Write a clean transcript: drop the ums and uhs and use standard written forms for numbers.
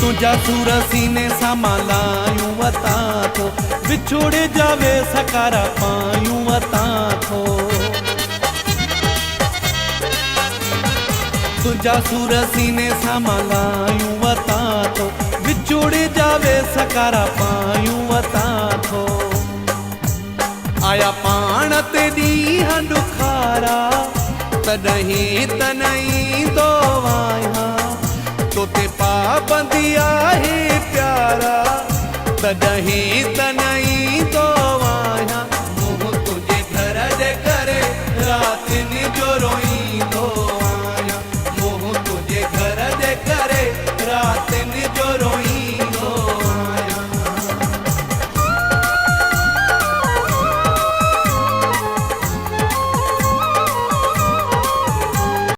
तुझा सूर सीने सां मालायूं वता थो, विछोड़े जावे सकारा पायूं वता थो। तुझा सूर सीने सां मालायूं वता थो, विछोड़े जावे सकारा पायूं वता थो। आया पाण ते ॾींहं ॾुखारा, तॾहिं त न ईंदो आहियां, तोते पाबंदी आहे प्यारा, तॾहिं त न ईंदो आहियां।